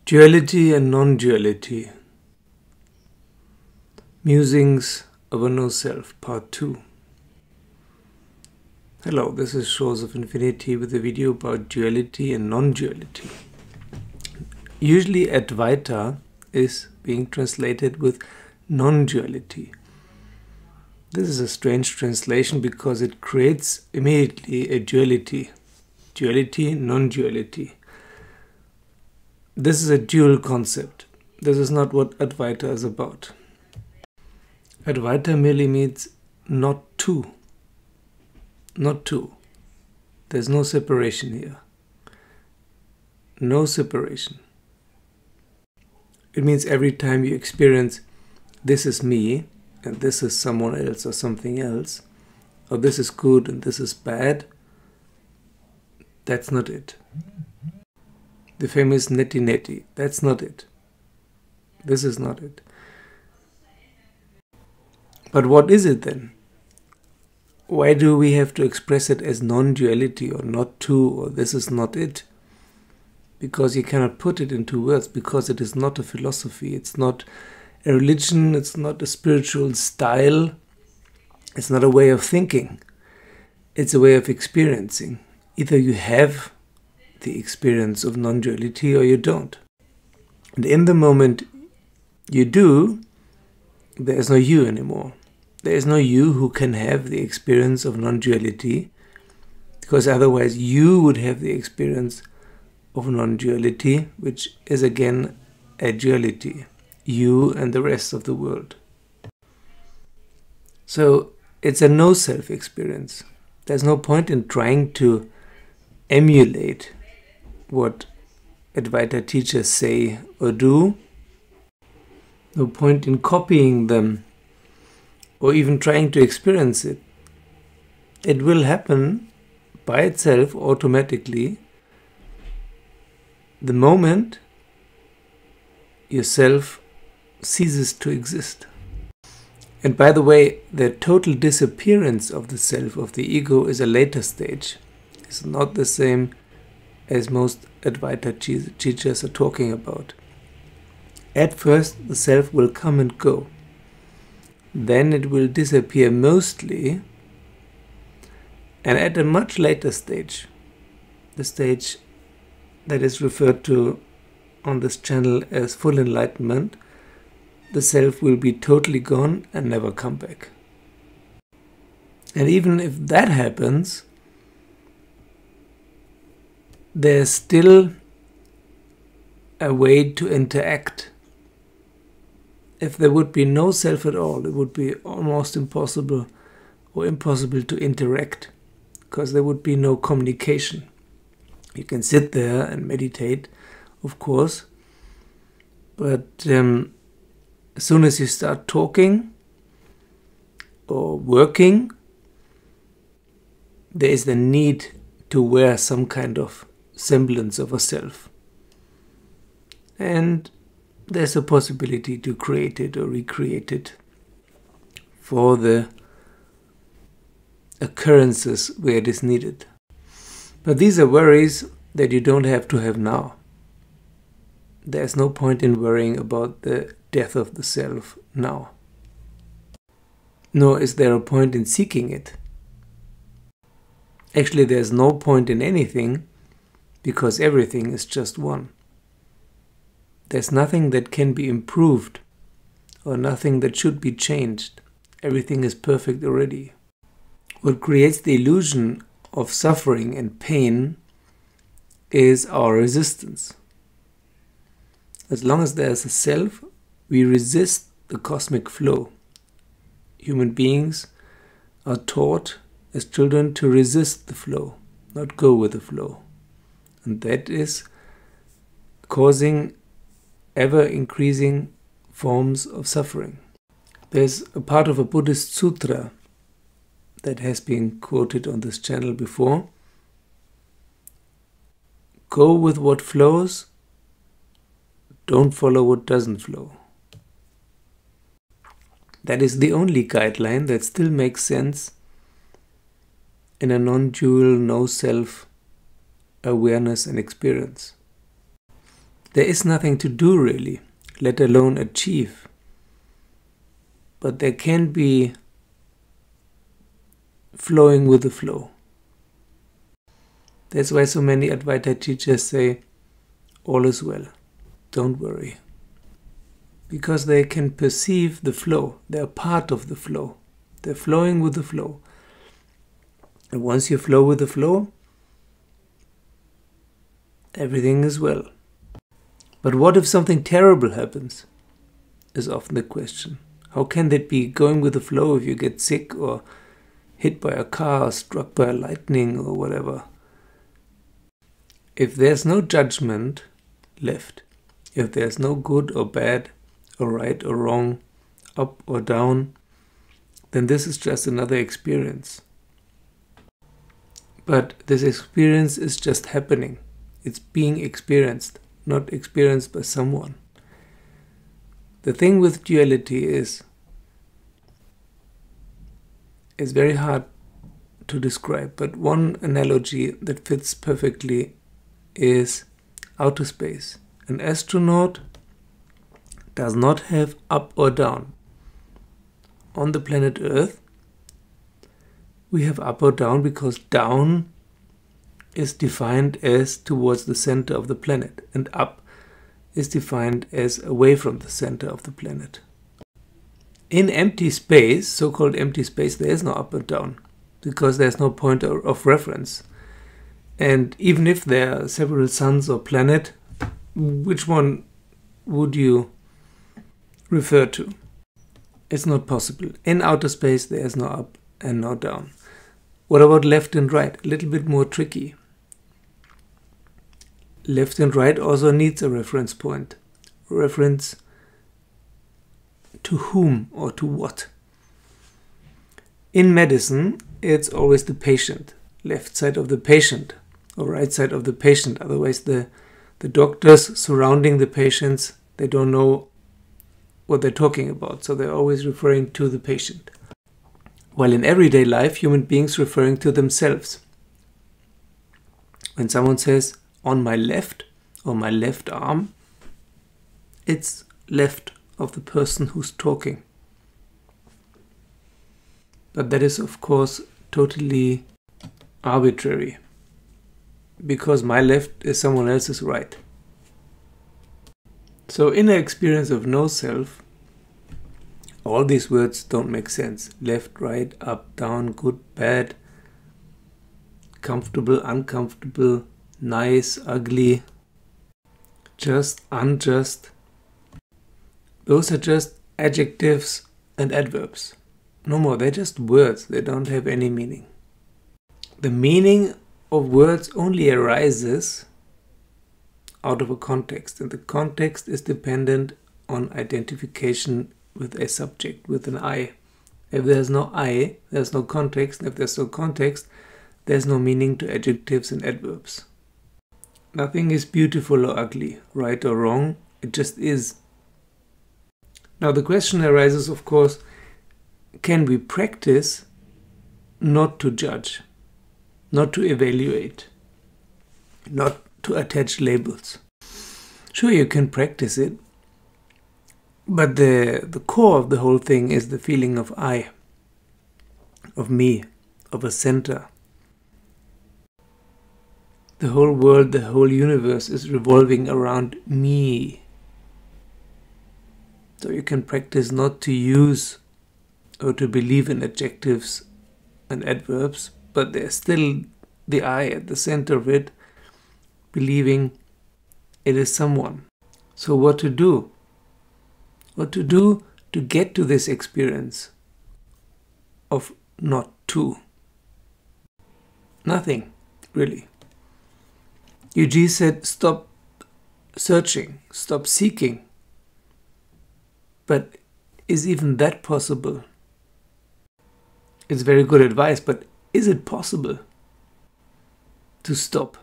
Duality and non-duality. Musings of a No-Self, Part 2. Hello, this is Shores of Infinity with a video about duality and non-duality. Usually Advaita is being translated with non-duality. This is a strange translation because it creates immediately a duality. Duality, non-duality. This is a dual concept. This is not what Advaita is about. Advaita merely means not two. Not two. There's no separation here. No separation. It means every time you experience this is me and this is someone else or something else, or this is good and this is bad, that's not it. The famous neti-neti, that's not it. This is not it. But what is it then? Why do we have to express it as non-duality or not two or this is not it? Because you cannot put it into words, because it is not a philosophy, it's not a religion, it's not a spiritual style, it's not a way of thinking, it's a way of experiencing. Either you have the experience of non-duality or you don't. And in the moment you do, there is no you anymore. There is no you who can have the experience of non-duality, because otherwise you would have the experience of non-duality, which is again a duality, you and the rest of the world. So it's a no-self experience. There's no point in trying to emulate what Advaita teachers say or do. No point in copying them or even trying to experience it. It will happen by itself automatically the moment yourself ceases to exist. And by the way, the total disappearance of the self, of the ego, is a later stage. It's not the same as most Advaita teachers are talking about. At first, the self will come and go. Then it will disappear mostly. And at a much later stage, the stage that is referred to on this channel as full enlightenment, the self will be totally gone and never come back. And even if that happens, there's still a way to interact. If there would be no self at all, it would be almost impossible to interact, because there would be no communication. You can sit there and meditate, of course, but as soon as you start talking or working, there is the need to wear some kind of semblance of a self. And there's a possibility to create it or recreate it for the occurrences where it is needed. But these are worries that you don't have to have now. There's no point in worrying about the death of the self now. Nor is there a point in seeking it. Actually, there's no point in anything, because everything is just one. There's nothing that can be improved or nothing that should be changed. Everything is perfect already. What creates the illusion of suffering and pain is our resistance. As long as there's a self, we resist the cosmic flow. Human beings are taught as children to resist the flow, not go with the flow. And that is causing ever-increasing forms of suffering. There's a part of a Buddhist sutra that has been quoted on this channel before. Go with what flows, don't follow what doesn't flow. That is the only guideline that still makes sense in a non-dual, no-self awareness and experience. There is nothing to do really, let alone achieve. But there can be flowing with the flow. That's why so many Advaita teachers say, all is well, don't worry. Because they can perceive the flow, they're part of the flow. They're flowing with the flow. And once you flow with the flow, everything is well. But what if something terrible happens? Is often the question. How can that be going with the flow if you get sick or hit by a car, struck by lightning or whatever? If there's no judgment left, if there's no good or bad, or right or wrong, up or down, then this is just another experience. But this experience is just happening. It's being experienced, not experienced by someone. The thing with duality is, it's very hard to describe, but one analogy that fits perfectly is outer space. An astronaut does not have up or down. On the planet Earth, we have up or down because down is defined as towards the center of the planet, and up is defined as away from the center of the planet. In empty space, so-called empty space, there is no up and down because there's no point of reference. And even if there are several suns or planets, which one would you refer to? It's not possible. In outer space, there is no up and no down. What about left and right? A little bit more tricky. Left and right also needs a reference point. Reference to whom or to what? In medicine, it's always the patient. Left side of the patient or right side of the patient. Otherwise, the doctors surrounding the patients, they don't know what they're talking about. So they're always referring to the patient. While in everyday life, human beings referring to themselves. When someone says, on my left or my left arm, it's left of the person who's talking. But that is, of course, totally arbitrary, because my left is someone else's right. So in an experience of no self, all these words don't make sense. Left, right, up, down, good, bad, comfortable, uncomfortable, nice, ugly, just, unjust. Those are just adjectives and adverbs. No more, they're just words. They don't have any meaning. The meaning of words only arises out of a context, and the context is dependent on identification with a subject, with an I. If there's no I, there's no context. If there's no context, there's no meaning to adjectives and adverbs. Nothing is beautiful or ugly, right or wrong. It just is. Now the question arises, of course, can we practice not to judge, not to evaluate, not to attach labels? Sure, you can practice it, but the core of the whole thing is the feeling of I, of me, of a center. The whole world, the whole universe is revolving around me. So you can practice not to use or to believe in adjectives and adverbs, but there's still the I at the center of it, believing it is someone. So what to do? What to do to get to this experience of not to? Nothing, really. Yuji said, stop searching, stop seeking. But is even that possible? It's very good advice, but is it possible to stop?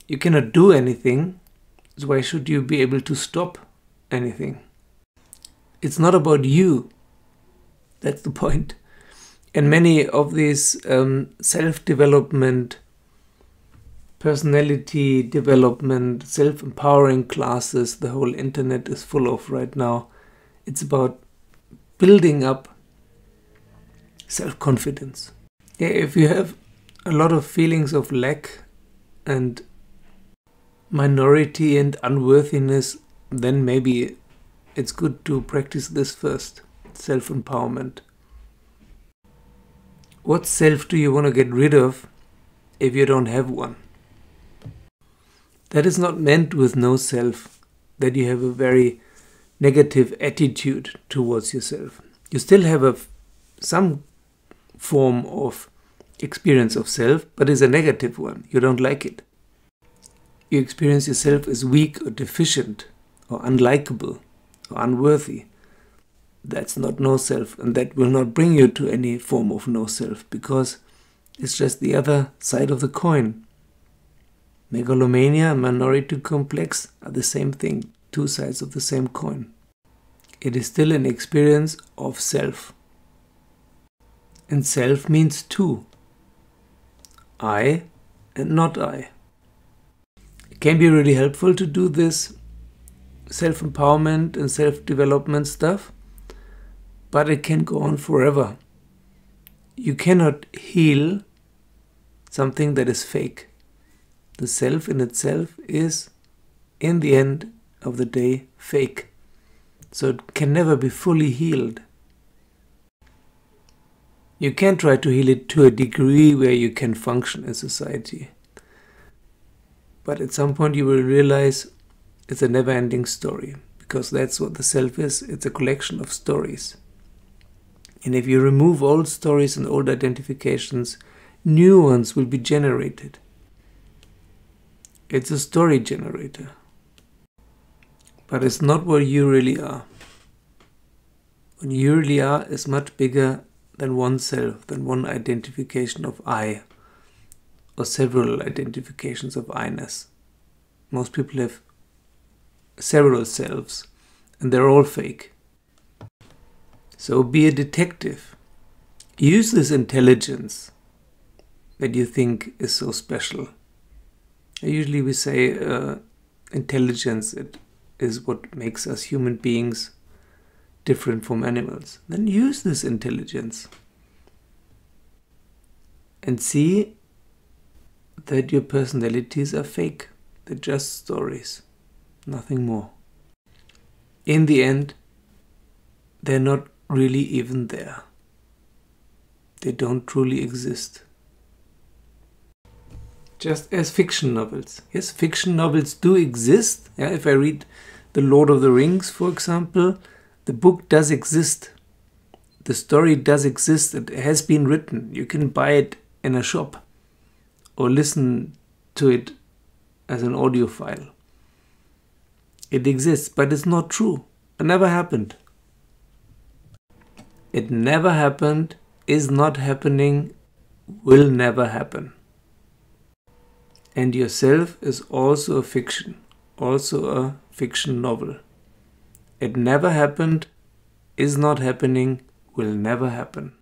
You cannot do anything, so why should you be able to stop anything? It's not about you. That's the point. And many of these self-development personality development, self-empowering classes the whole internet is full of right now. It's about building up self-confidence. Yeah, if you have a lot of feelings of lack and minority and unworthiness, then maybe it's good to practice this first, self-empowerment. What self do you want to get rid of if you don't have one? That is not meant with no self that you have a very negative attitude towards yourself. You still have some form of experience of self, but it's a negative one. You don't like it. You experience yourself as weak or deficient or unlikable or unworthy. That's not no self, and that will not bring you to any form of no self, because it's just the other side of the coin. Megalomania and minority complex are the same thing, two sides of the same coin. It is still an experience of self. And self means two. I and not I. It can be really helpful to do this self-empowerment and self-development stuff, but it can go on forever. You cannot heal something that is fake. The self in itself is, in the end of the day, fake. So it can never be fully healed. You can try to heal it to a degree where you can function in society. But at some point you will realize it's a never-ending story, because that's what the self is. It's a collection of stories. And if you remove old stories and old identifications, new ones will be generated. It's a story generator. But it's not what you really are. What you really are is much bigger than one self, than one identification of I, or several identifications of I-ness. Most people have several selves, and they're all fake. So be a detective. Use this intelligence that you think is so special. Usually we say intelligence is what makes us human beings different from animals. Then use this intelligence and see that your personalities are fake. They're just stories, nothing more. In the end, they're not really even there. They don't truly exist. Just as fiction novels. Yes, fiction novels do exist. Yeah, if I read The Lord of the Rings, for example, the book does exist. The story does exist. It has been written. You can buy it in a shop or listen to it as an audio file. It exists, but it's not true. It never happened. It never happened, is not happening, will never happen. And yourself is also a fiction, also a fiction novel. It never happened, is not happening, will never happen.